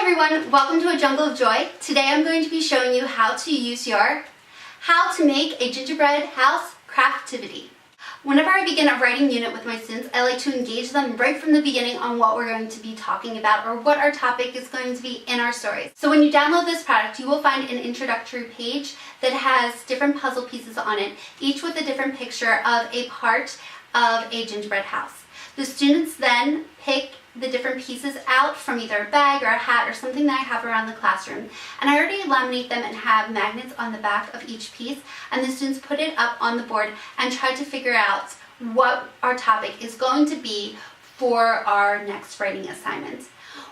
Hi everyone, welcome to A Jungle of Joy. Today I'm going to be showing you how to use your How to Make a Gingerbread House Craftivity. Whenever I begin a writing unit with my students, I like to engage them right from the beginning on what we're going to be talking about or what our topic is going to be in our stories. So when you download this product, you will find an introductory page that has different puzzle pieces on it, each with a different picture of a part of a gingerbread house. The students then pick the different pieces out from either a bag or a hat or something that I have around the classroom. And I already laminate them and have magnets on the back of each piece, and the students put it up on the board and try to figure out what our topic is going to be for our next writing assignment.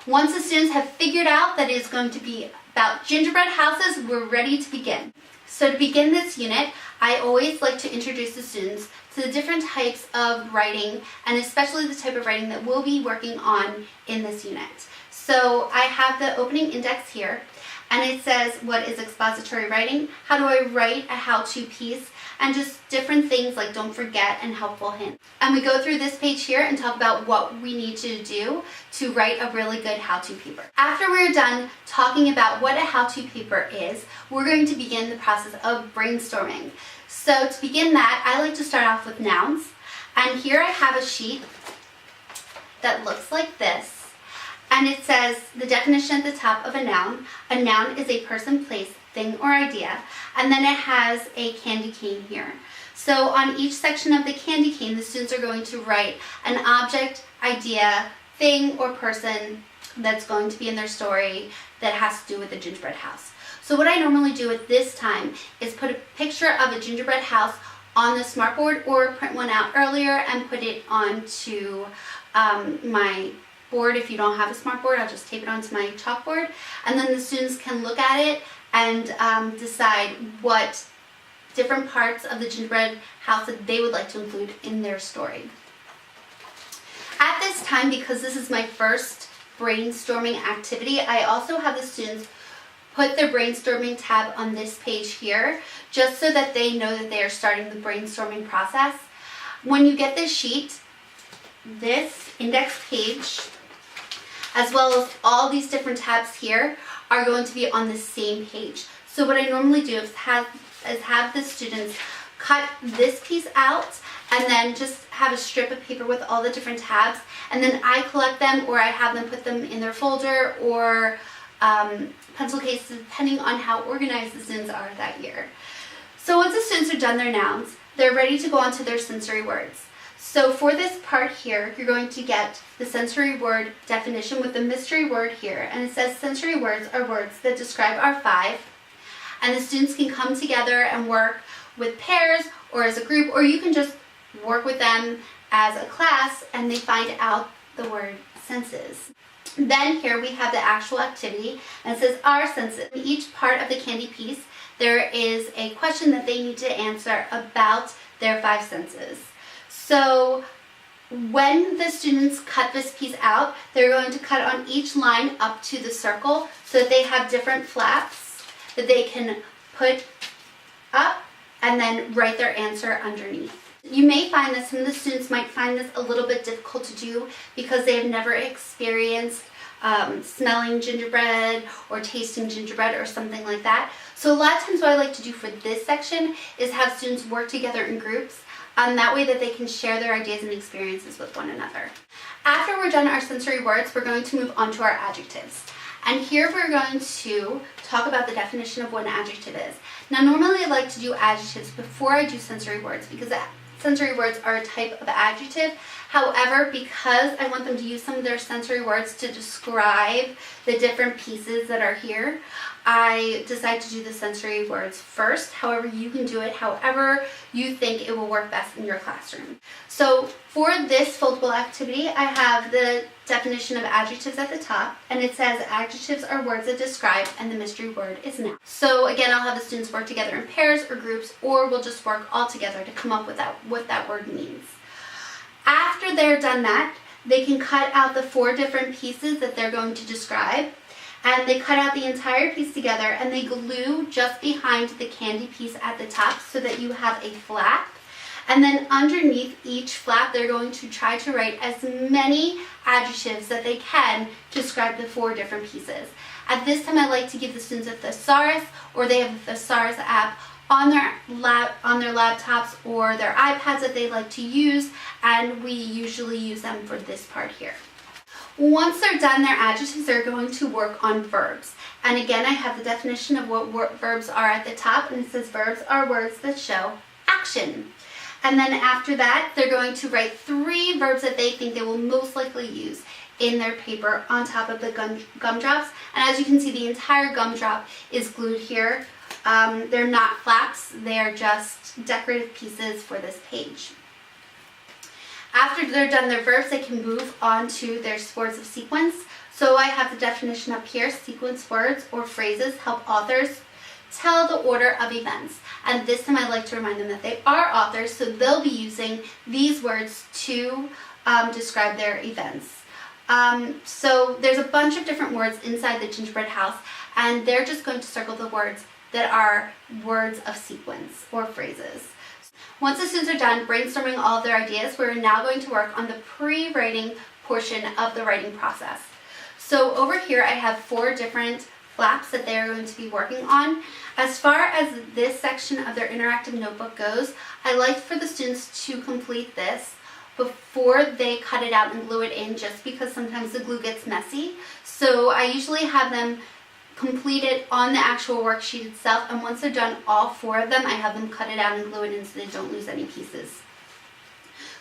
Once the students have figured out that it is going to be about gingerbread houses, we're ready to begin. So to begin this unit, I always like to introduce the students to the different types of writing, and especially the type of writing that we'll be working on in this unit. So I have the opening index here, and it says what is expository writing, how do I write a how-to piece, and just different things like don't forget and helpful hints. And we go through this page here and talk about what we need to do to write a really good how-to paper. After we're done talking about what a how-to paper is, we're going to begin the process of brainstorming. So to begin that, I like to start off with nouns. And here I have a sheet that looks like this. And it says the definition at the top of a noun. A noun is a person, place, thing, or idea. And then it has a candy cane here. So on each section of the candy cane, the students are going to write an object, idea, thing, or person that's going to be in their story that has to do with the gingerbread house. So what I normally do at this time is put a picture of a gingerbread house on the smartboard or print one out earlier and put it onto my board. If you don't have a smartboard, I'll just tape it onto my chalkboard, and then the students can look at it and decide what different parts of the gingerbread house that they would like to include in their story. At this time, because this is my first brainstorming activity, I also have the students put their brainstorming tab on this page here, just so that they know that they are starting the brainstorming process. When you get this sheet, this index page, as well as all these different tabs here, are going to be on the same page. So what I normally do is have the students cut this piece out and then just have a strip of paper with all the different tabs, and then I collect them or I have them put them in their folder or pencil case, depending on how organized the students are that year. So once the students are done their nouns, they're ready to go on to their sensory words. So for this part here, you're going to get the sensory word definition with the mystery word here, and it says sensory words are words that describe our five, and the students can come together and work with pairs or as a group, or you can just work with them as a class and they find out the word senses. Then here we have the actual activity, and it says our senses. In each part of the candy piece, there is a question that they need to answer about their five senses. So when the students cut this piece out, they're going to cut on each line up to the circle so that they have different flaps that they can put up and then write their answer underneath. You may find that some of the students might find this a little bit difficult to do because they have never experienced smelling gingerbread or tasting gingerbread or something like that. So a lot of times what I like to do for this section is have students work together in groups, that way that they can share their ideas and experiences with one another. After we're done our sensory words, we're going to move on to our adjectives. And here we're going to talk about the definition of what an adjective is. Now normally I like to do adjectives before I do sensory words because sensory words are a type of adjective. However, because I want them to use some of their sensory words to describe the different pieces that are here, I decide to do the sensory words first. However, you can do it however you think it will work best in your classroom. So for this foldable activity, I have the definition of adjectives at the top, and it says adjectives are words that describe, and the mystery word is noun. So again, I'll have the students work together in pairs or groups, or we'll just work all together to come up with what that word means. After they're done that, they can cut out the four different pieces that they're going to describe, and they cut out the entire piece together and they glue just behind the candy piece at the top so that you have a flap. And then underneath each flap, they're going to try to write as many adjectives that they can to describe the 4 different pieces. At this time, I like to give the students a thesaurus, or they have a thesaurus app on their laptops or their iPads that they like to use, and we usually use them for this part here. Once they're done their adjectives, they're going to work on verbs. And again, I have the definition of what verbs are at the top, and it says verbs are words that show action. And then after that, they're going to write 3 verbs that they think they will most likely use in their paper on top of the gumdrops. And as you can see, the entire gumdrop is glued here. They're not flaps, they're just decorative pieces for this page. After they're done their verbs, they can move on to their words of sequence. So I have the definition up here. Sequence words or phrases help authors tell the order of events. And this time I like to remind them that they are authors, so they'll be using these words to describe their events. So there's a bunch of different words inside the gingerbread house, and they're just going to circle the words that are words of sequence or phrases. Once the students are done brainstorming all of their ideas, we're now going to work on the pre-writing portion of the writing process. So over here I have 4 different flaps that they're going to be working on. As far as this section of their interactive notebook goes, I like for the students to complete this before they cut it out and glue it in, just because sometimes the glue gets messy. So I usually have them complete it on the actual worksheet itself, and once they're done, all 4 of them, I have them cut it out and glue it in so they don't lose any pieces.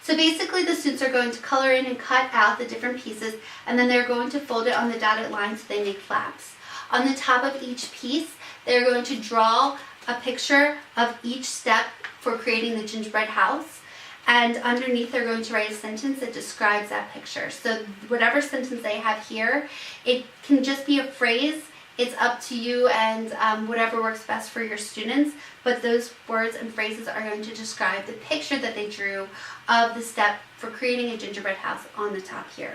So basically the students are going to color in and cut out the different pieces, and then they're going to fold it on the dotted line so they make flaps. On the top of each piece, they're going to draw a picture of each step for creating the gingerbread house. And underneath they're going to write a sentence that describes that picture. So whatever sentence they have here, it can just be a phrase. It's up to you and whatever works best for your students. But those words and phrases are going to describe the picture that they drew of the step for creating a gingerbread house on the top here.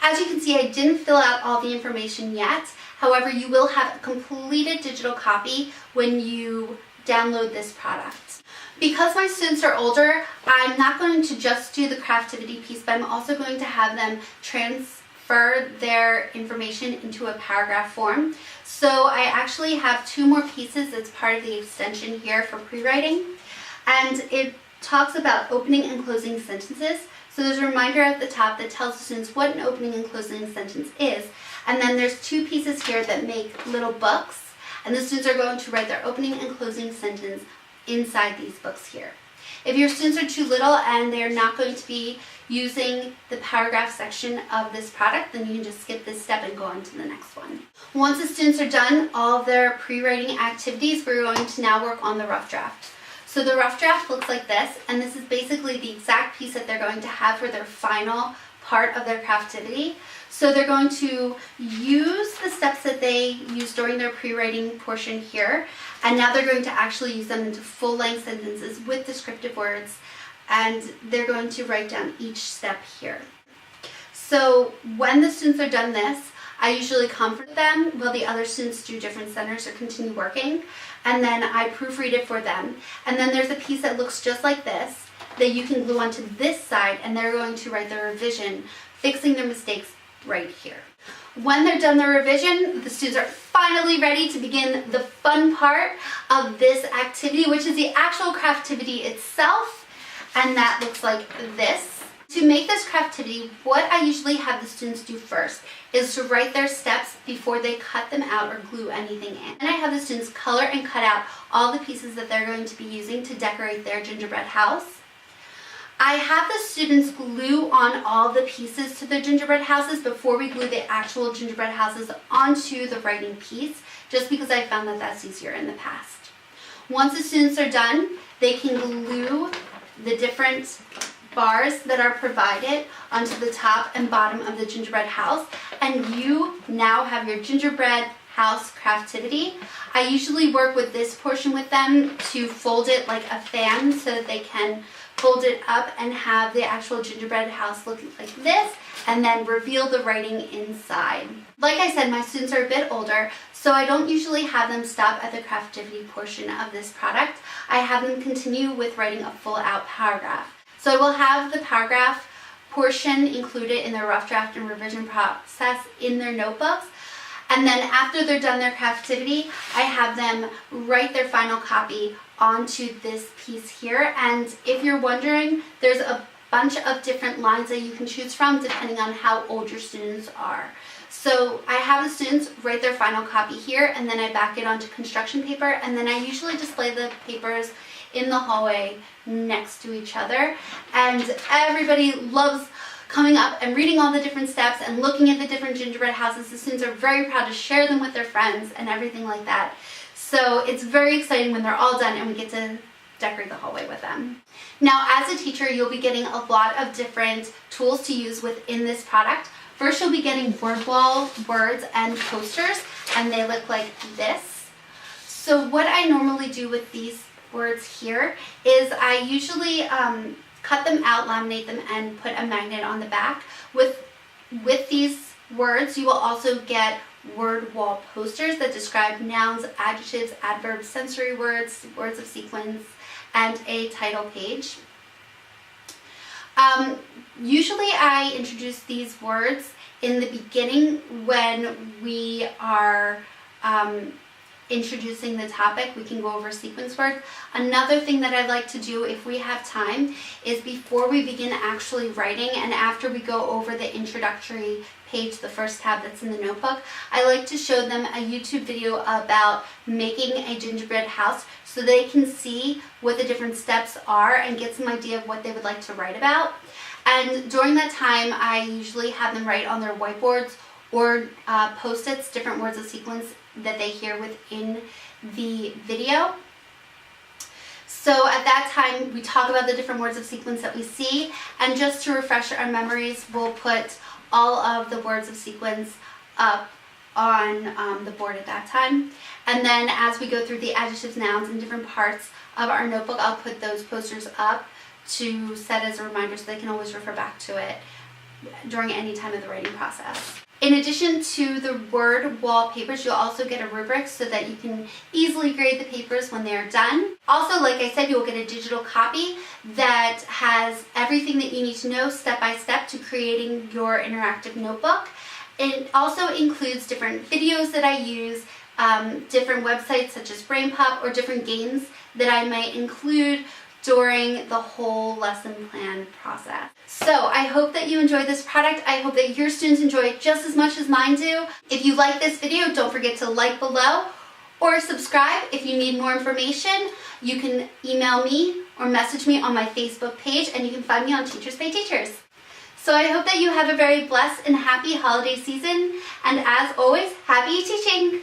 As you can see, I didn't fill out all the information yet. However, you will have a completed digital copy when you download this product. Because my students are older, I'm not going to just do the Craftivity piece, but I'm also going to have them transfer their information into a paragraph form. So I actually have 2 more pieces that's part of the extension here for pre-writing. And it talks about opening and closing sentences. So there's a reminder at the top that tells the students what an opening and closing sentence is. And then there's 2 pieces here that make little books. And the students are going to write their opening and closing sentence inside these books here. If your students are too little and they're not going to be using the paragraph section of this product, then you can just skip this step and go on to the next one. Once the students are done all of their pre-writing activities, we're going to now work on the rough draft. So the rough draft looks like this, and this is basically the exact piece that they're going to have for their final part of their Craftivity. So they're going to use the steps that they used during their pre-writing portion here, and now they're going to actually use them into full-length sentences with descriptive words, and they're going to write down each step here. So when the students are done this, I usually comfort them while the other students do different centers or continue working, and then I proofread it for them. And then there's a piece that looks just like this that you can glue onto this side, and they're going to write their revision, fixing their mistakes right here. When they're done their revision, the students are finally ready to begin the fun part of this activity, which is the actual Craftivity itself, and that looks like this. To make this Craftivity, what I usually have the students do first is to write their steps before they cut them out or glue anything in. And I have the students color and cut out all the pieces that they're going to be using to decorate their gingerbread house. I have the students glue on all the pieces to their gingerbread houses before we glue the actual gingerbread houses onto the writing piece, just because I found that that's easier in the past. Once the students are done, they can glue the different bars that are provided onto the top and bottom of the gingerbread house, and you now have your gingerbread house Craftivity. I usually work with this portion with them to fold it like a fan so that they can fold it up and have the actual gingerbread house look like this, and then reveal the writing inside. Like I said, my students are a bit older, so I don't usually have them stop at the craftivity portion of this product. I have them continue with writing a full out paragraph. So I will have the paragraph portion included in their rough draft and revision process in their notebooks. And then after they're done their craftivity, I have them write their final copy onto this piece here. And if you're wondering, there's a bunch of different lines that you can choose from depending on how old your students are. So I have the students write their final copy here, and then I back it onto construction paper, and then I usually display the papers in the hallway next to each other. And everybody loves coming up and reading all the different steps and looking at the different gingerbread houses. The students are very proud to share them with their friends and everything like that. So it's very exciting when they're all done and we get to decorate the hallway with them. Now, as a teacher, you'll be getting a lot of different tools to use within this product. First, you'll be getting word wall words and posters, and they look like this. So what I normally do with these words here is I usually cut them out, laminate them, and put a magnet on the back. With these words, you will also get word wall posters that describe nouns, adjectives, adverbs, sensory words, words of sequence, and a title page. Usually I introduce these words in the beginning when we are introducing the topic. We can go over sequence words. Another thing that I like to do if we have time is before we begin actually writing and after we go over the introductory page, the first tab that's in the notebook, I like to show them a YouTube video about making a gingerbread house so they can see what the different steps are and get some idea of what they would like to write about. And during that time, I usually have them write on their whiteboards or post-its different words of sequence that they hear within the video. So at that time, we talk about the different words of sequence that we see, and just to refresh our memories, we'll put all of the words of sequence up on the board at that time. And then as we go through the adjectives, nouns, and different parts of our notebook, I'll put those posters up to set as a reminder so they can always refer back to it during any time of the writing process. In addition to the word wall papers, you'll also get a rubric so that you can easily grade the papers when they're done. Also, like I said, you'll get a digital copy that has everything that you need to know step by step to creating your interactive notebook. It also includes different videos that I use, different websites such as BrainPop, or different games that I might include during the whole lesson plan process. So I hope that you enjoyed this product. I hope that your students enjoy it just as much as mine do. If you like this video, don't forget to like below or subscribe. If you need more information, you can email me or message me on my Facebook page, and you can find me on Teachers Pay Teachers. So I hope that you have a very blessed and happy holiday season, and as always, happy teaching!